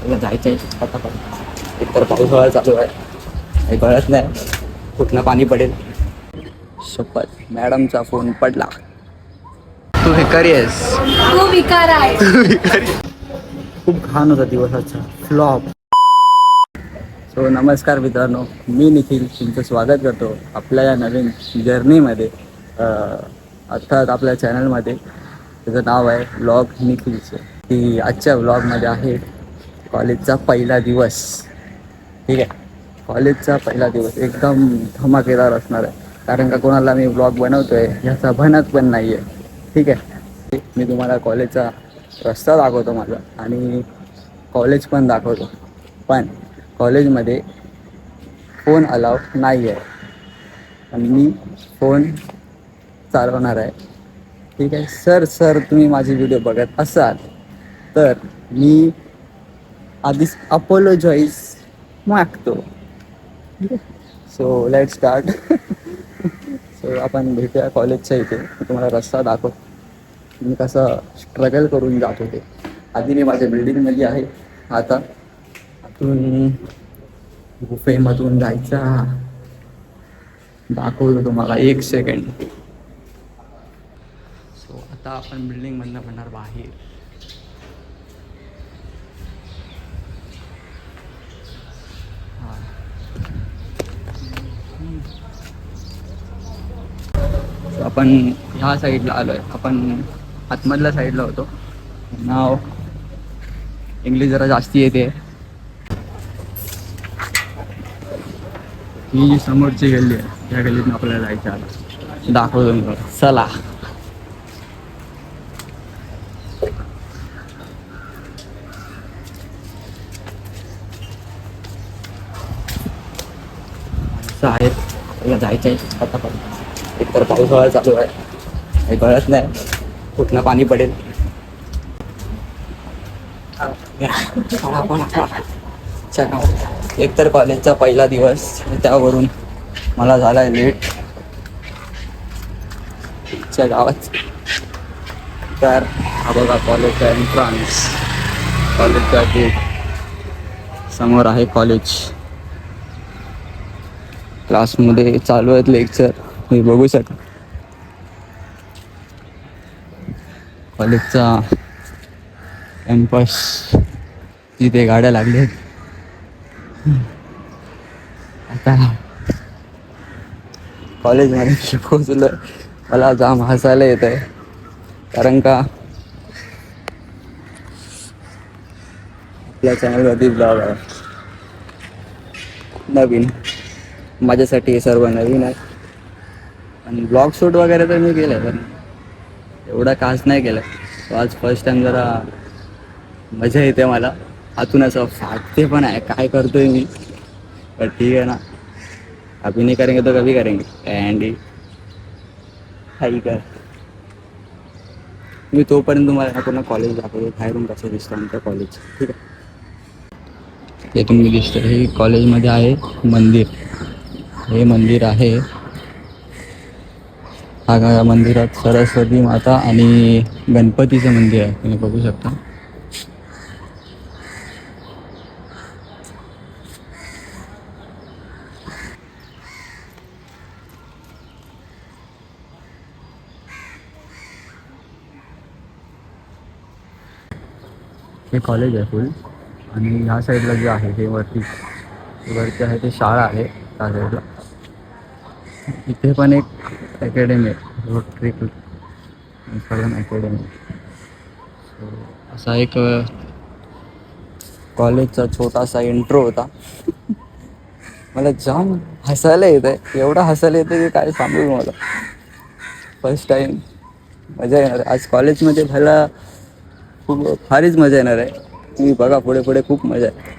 मला जायचं आहे पटापट. एकतर पावसाळा चालू आहे, काही कळत नाही कुठनं पाणी पडेल. शपथ मॅडमचा फोन पडला. तू भिकारी आहेस. तू विकार आहे. खूप घाण होता दिवसाचा फ्लॉप. सो नमस्कार मित्रांनो, मी निखिल तुमचं स्वागत करतो आपल्या या नवीन जर्नीमध्ये, अर्थात आपल्या चॅनलमध्ये. त्याचं नाव आहे व्लॉग निखिलचं. की आजच्या व्लॉगमध्ये आहे कॉलेजचा पहिला दिवस. ठीक आहे, कॉलेजचा पहिला दिवस एकदम धमाकेदार असणार आहे. कारण का कोणाला मी व्लॉग बनवतो आहे ह्याचा भनक पण नाही आहे. ठीक आहे, मी तुम्हाला कॉलेजचा रस्ता दाखवतो माझा आणि कॉलेज पण दाखवतो. पण कॉलेजमध्ये फोन अलाव नाही आहे आणि मी फोन चालवणार आहे. ठीक आहे सर तुम्ही माझी व्हिडिओ बघत असाल तर मी आधीच अपोलोजाईज मागतो. So let start. सो आपण भेटूया कॉलेजच्या इथे. मी तुम्हाला रस्ता दाखवतो मी कसं स्ट्रगल करून जात होते. आधी मी माझ्या बिल्डिंगमध्ये आहे, आता आतून गुफेमधून जायचा दाखवतो तुम्हाला. एक सेकंड. सो आता आपण बिल्डिंगमधनं म्हणणार बाहेर. आपण ह्या साईडला आलो आहे. आपण आतमधल्या साईडला होतो. नाव इंग्लिश जरा जास्ती येते. ही जी समोरची गल्ली आहे त्या गल्लीतून आपल्याला जायचं आहे. दाखवतो मी. चला. असं आहे, आपल्याला जायचं आहे पटापट. एकतर पावसाळा चालू आहे, काही कळत नाही कुठनं पाणी पडेल. एकतर कॉलेजचा पहिला दिवस, त्यावरून मला झाला आहे लेट च्या गावात. तर हा बघा कॉलेजचा एंट्रन्स, कॉलेजचा गेट समोर आहे. कॉलेज क्लासमध्ये चालू आहेत लेक्चर, तुम्ही बघू शकता. कॉलेजचा कॅम्पस, तिथे गाड्या लागल्या आहेत. आता कॉलेजमध्ये पोहोचलो. मला जाम हसायला येत आहे कारण का आपल्या चॅनलवरती ब्लॉग आहे नवीन. माझ्यासाठी हे सर्व नवीन आहे. आणि ब्लॉग शूट वगैरे तर मी केलं आहे पण एवढा खास नाही केलं. आज फर्स्ट टाइम जरा मजा येते मला. आतून असं फाटते पण आहे काय करतोय मी. पर ठीक आहे ना, अभी नहीं करेंगे तो कभी करेंगे. अँडी काही कर. मी तोपर्यंत तुम्हाला पूर्ण कॉलेज दाखवतो बाहेरून कसं दिसतं आमचं कॉलेज. ठीक आहे, हे तुम्ही दिसतं हे कॉलेजमध्ये आहे मंदिर. हे मंदिर आहे. हा मंदिरात सरस्वती माता आणि गणपतीचं मंदिर आहे, तुम्ही बघू शकता. हे कॉलेज आहे फुल. आणि ह्या साईडला जे आहे हे वरती आहे ते शाळा आहे त्या साईडला. इथे पण एक अकॅडमी आहे, रोटरी अकॅडमी. सो असा एक कॉलेजचा छोटासा इंट्रो होता. मला जाम हसायला येत आहे, एवढा हसायला येतं की काय सांगू मला. फर्स्ट टाईम मजा येणार आहे आज कॉलेजमध्ये. भला खूप भारीच मजा येणार आहे. तुम्ही बघा पुढे पुढे खूप मजा आहे.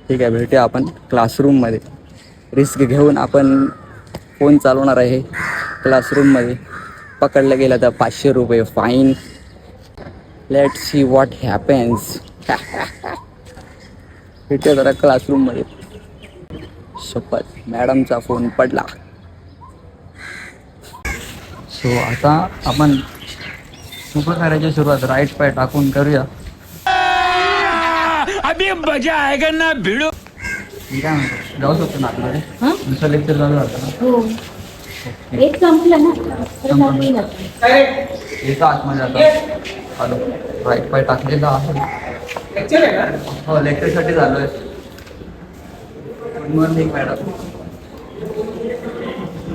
ठीक आहे, भेटूया आपण क्लासरूममध्ये. रिस्क घेऊन आपण फोन चालवणार आहे क्लासरूममध्ये. पकडलं गेलं तर 500 रुपये fine. Let see what happens. भेटूया जरा क्लासरूममध्ये. शपथ मॅडमचा फोन पडला. सो आता आपण सुपर करायची सुरुवात राईट पाय टाकून करूया. अभी मजा आएगा ना भिड़ो. मी काय म्हणतो जाऊ शकतो ना आपल्याकडे दुसरं लेक्चर चालू राहतं ना. हो एक संपलं ना तर चालू जातं. येतो आतमध्ये आता हॅलो वाईट पाय टाकलेला आहे. हो लेक्चरसाठी चालू आहे. Good morning madam.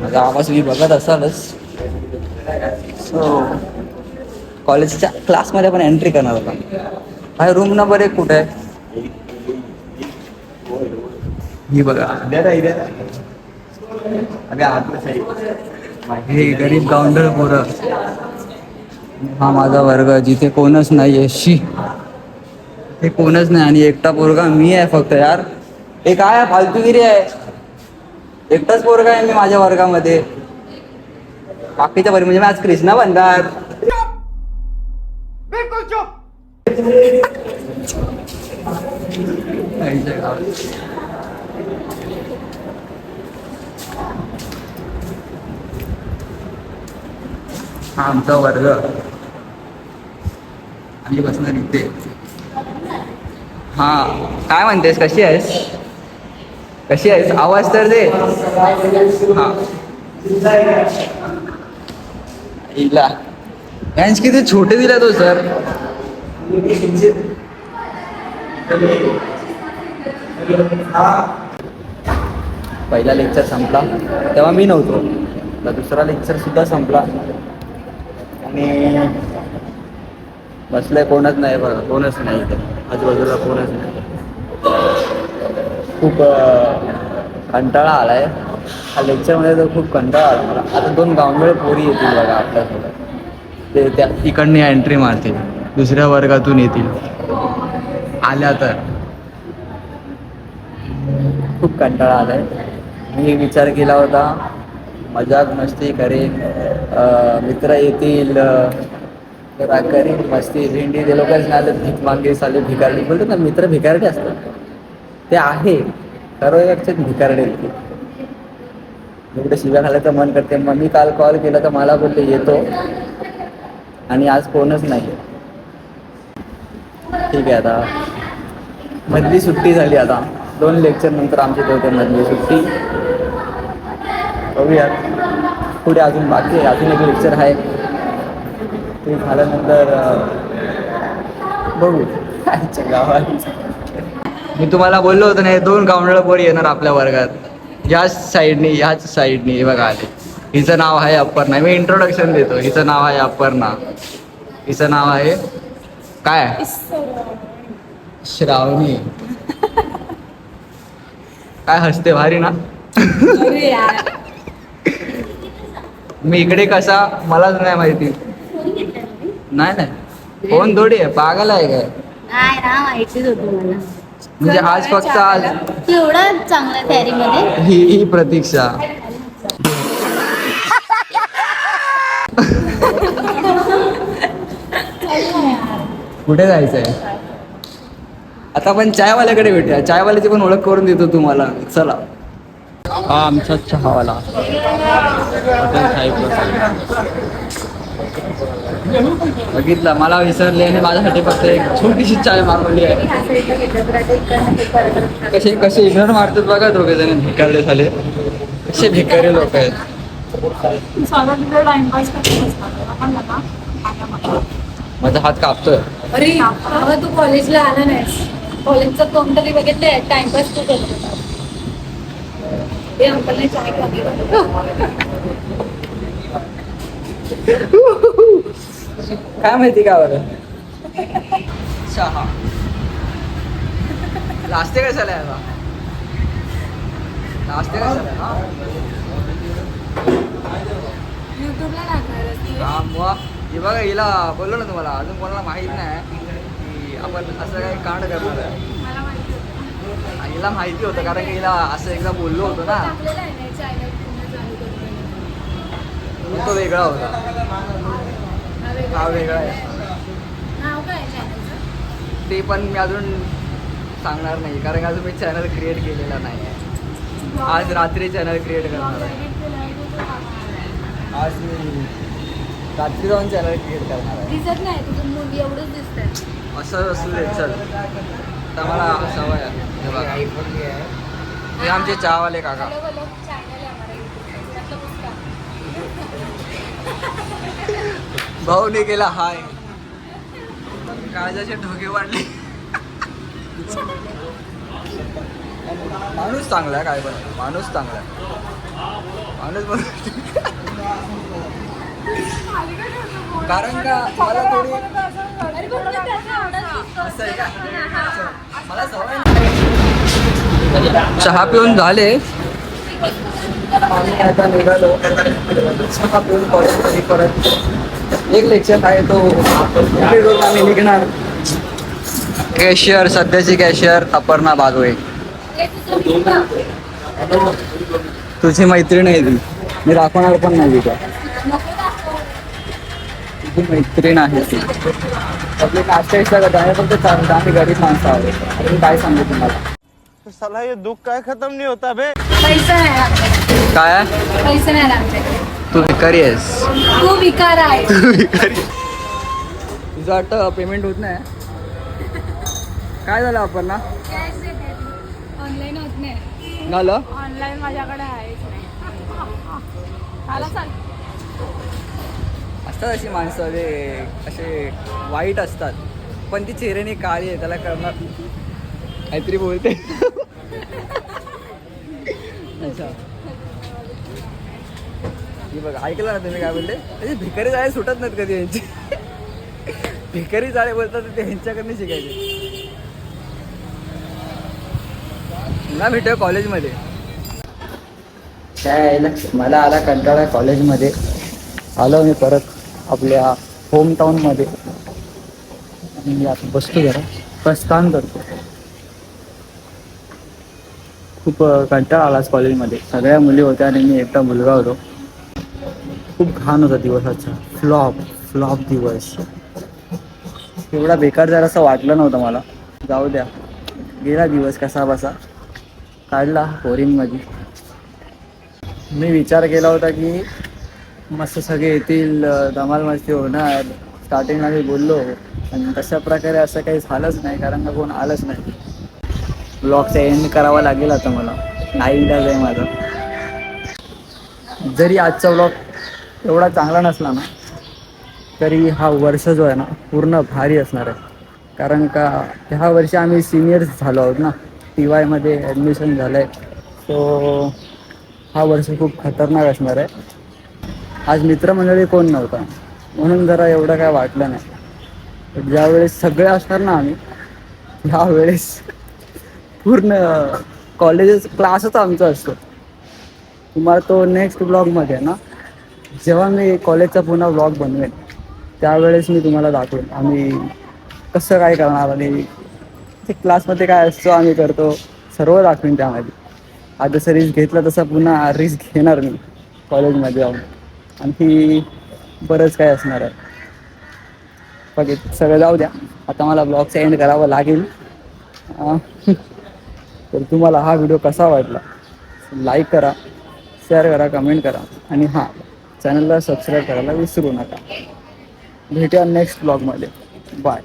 माझा आवाज मी बघत असालच. सो कॉलेजच्या क्लासमध्ये पण एंट्री करणार होता. हा रूम नंबर 1 कुठे आहे? ही बघा हे गरीब गावंढळ पोरं. हा माझा वर्ग जिथे कोणच नाही आहे. शी हे कोणच नाही आणि एकटा पोरगा मी आहे फक्त. यार हे काय फालतूगिरी आहे. एकटाच पोरगा आहे मी माझ्या वर्गामध्ये. बाकीच्या वर्ग म्हणजे मी आज कृष्णा बनणार. हा आमचा वर्ग आम्ही बसणार इथे. हा काय म्हणतेस? कशी आहेस? कशी आहेस? आवाज तर दे. हा इला यांच किती छोटे दिला तो सर. पहिला लेक्चर संपला तेव्हा मी नव्हतो. दुसरा लेक्चर सुद्धा संपला आणि बसलंय कोणच नाही बघा. कोणच नाही इथे आजूबाजूला कोणच नाही. खूप कंटाळा आलाय हा लेक्चरमध्ये. तर खूप कंटाळा आला मला. आता 2 गावंढळ पोरी येतील बघा आपल्यासोबत. ते त्या तिकडने एंट्री मारतील. दुसऱ्या वर्गातून येतील आल्या तर. खूप कंटाळा आलाय. मी विचार केला होता मजाक मस्ती करेन. मित्र येतील जरा करीन मस्ती भेंडी. ते लोकच नाही भीक मागे साले भिकारडी बोलतात ना. मित्र भिकारडे असतात ते आहे. सर्व भिकारडे येतील. इकडे शिव्या घालायचं मन करते. मग मी काल कॉल केला तर मला बोलते येतो आणि आज कोणच नाही. ठीक आहे आता मधली सुट्टी झाली. आता 2 लेक्चर नंतर आमची होते मधली सुट्टी. बघूयात पुढे अजून बाकी आहे. अजून एक लेक्चर आहे ते झाल्यानंतर बघू कायच्या गावात. मी तुम्हाला बोललो होतो ना 2 गावंढळ पोरी येणार आपल्या वर्गात. याच साईडनी बघा आले. हिचं नाव आहे अपर्णा. मी इंट्रोडक्शन देतो. हिचं नाव आहे अपर्णा. हिचं नाव आहे काय? श्रावणी. काय हसते भारी ना. मी इकडे कसा मलाच नाही माहिती. नाही फोन थोडी आहे. पागल आहे काय? नाही ना माहितीच होतं मला. म्हणजे आज फक्त आज एवढं चांगलं तयारीमध्ये ही प्रतीक्षा. कुठे जायचंय आता? आपण चायवाल्याकडे भेटूया. चायवाल्याची पण ओळख करून देतो तुम्हाला. चला. हा आमचा चहावाला बघितला. मला विसरले आणि माझ्यासाठी फक्त एक छोटीशी चाय मागवली आहे. कसे इग्नोर मारतात बघा दोघे जण. भिकारले झाले. कसे भिकारी लोक आहेत. माझा हात कापतोय. अरे तू कॉलेजला आला नाहीस. कॉलेजचं कोणतरी बघितलंय टाइमपास तू करतो. अंकलने चाय काय माहिती का बरं चहा नाश्ते कशाला आहे आता? नाश्ते कशाला आहे? युट्यूबला टाकणार. हा मग हे बघा हिला बोललो ना तुम्हाला. अजून कोणाला माहीत नाही की आपण असं काही कांड करणार आहे. हिला माहिती होतं कारण की हिला असं एकदा बोललो होतो ना. तो वेगळा होता. हा वेगळा आहे. ते पण मी अजून सांगणार नाही कारण अजून मी चॅनल क्रिएट केलेला नाही आहे. आज रात्री चॅनल क्रिएट करणार आहे. आज मी रात्री जाऊन चॅनल क्रिएट करणार आहे. दिसत नाही तुझं मुली एवढंच दिसतंय. असं असू दे चल. आता मला सवय आहे. हे बघा. हे आमचे चहावाले काका. चॅनल आहे हमारा YouTube पे. मतलब उसका. भाऊने केला हाय. काळजाचे ढोके वाढले. माणूस चांगला आहे काय पण माणूस चांगला आहे. माणूस कारण का मला थोडी अरे पण तुला त्याचा आवडत असं आहे का? मला सवय नाही. चहा पिऊन झाले. आम्ही आता निघालो. चहा पिऊन कॉलेजमध्ये परत एक लेक्चर आहे तो करून आम्ही निघणार. कॅशियर सध्याची कॅशियर अपर्णा बागवे. तुझी मैत्रीण आहे ती. मी दाखवणार पण नाही का तुझी मैत्रीण आहे ती. आपली नाश्ता इच्छा करता आहे फक्त चालतं आम्ही गरीब माणसं आहोत. मी काय सांगू तुम्हाला. साला ये दुख काय खत्म नहीं होता बे. पैसा नाही लागते. काय आहे? पैसा नाही लागते. तू भिकारी आहेस. तू विकार आहे. तुझं वाटतं पेमेंट होत नाही. काय झालं अपर्णा? ऑनलाईन होत नाही. झालं ऑनलाईन माझ्याकडे आहेच नाही. मला चाल. असतात अशी माणसं जे असे वाईट असतात पण ती चेहऱ्याने काळी आहे त्याला करणार काहीतरी बोलते. अच्छा ही बघा ऐकलं ना तुम्ही काय बोलले. त्याचे भिकारी जाळे सुटत नाहीत कधी यांची. भिकारी जाळे बोलतात ते ह्यांच्याकडनं शिकायचे. ना भेटूया कॉलेजमध्ये. काय मला आला कंटाळा कॉलेजमध्ये. आलो मी परत आपल्या होम टाऊनमध्ये आणि आता बसतो जरा प्रस्थान करतो. खूप कंटाळा आलाच कॉलेजमध्ये. सगळ्या मुली होत्या आणि मी एकटा मुलगा होतो. खूप घाण होता दिवसाचा. फ्लॉप दिवस. एवढा बेकार जरा असं वाटलं नव्हतं मला. जाऊ द्या गेला दिवस कसा बसा काढला बोरिंगमध्ये. मी विचार केला होता की मस्त सगळे येतील धमाल मस्ती होणार. स्टार्टिंगला मी बोललो आणि तशा प्रकारे असं काही झालंच नाही कारण का कोण आलंच नाही. ब्लॉगचा एंड करावा लागेल आता मला. नाही इलाज आहे माझा. जरी आजचा ब्लॉग एवढा चांगला नसला ना तरी हा वर्ष जो आहे ना पूर्ण भारी असणार आहे. कारण का ह्या वर्षी आम्ही सिनियर्स झालो आहोत ना. TYमध्ये ॲडमिशन झालं आहे. सो हा वर्ष खूप खतरनाक असणार आहे. आज मित्रमंडळी कोण नव्हता म्हणून जरा एवढं काय वाटलं नाही. ज्यावेळेस सगळे असणार ना आम्ही ह्यावेळेस पूर्ण कॉलेजेस क्लासच आमचा असतो. तुम्हाला तो नेक्स्ट ब्लॉगमध्ये ना जेव्हा मी कॉलेजचा पुन्हा ब्लॉग बनवेन त्यावेळेस मी तुम्हाला दाखवेन आम्ही कसं काय करणार आणि ते क्लासमध्ये काय असतो आम्ही करतो सर्व दाखवेन त्यामध्ये. आता जसं रिस्क घेतलं तसं पुन्हा रिस्क घेणार मी कॉलेजमध्ये जाऊन. आणखी बरंच काय असणार आहे. बाकी सगळं जाऊ द्या. आता मला ब्लॉगचा एंड करावं लागेल. तर तुम्हाला हा व्हिडिओ कसा वाटला लाईक करा, शेअर करा, कमेंट करा आणि हां चॅनलला सबस्क्राईब करायला विसरू नका. भेटूया नेक्स्ट ब्लॉगमध्ये. बाय.